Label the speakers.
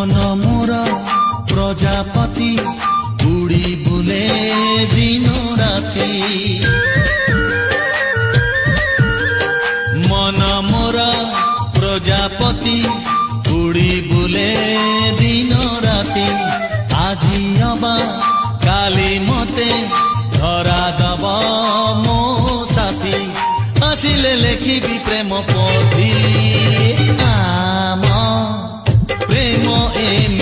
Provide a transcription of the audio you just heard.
Speaker 1: मन मोर प्रजापति उड़ी बुले दिन राति मन मोर प्रजापति उड़ी बुले दिन राति আজি अबा काली मते धरा दब मो साथी आसिले लेखिबी प्रेम पथी आम प्रेम एम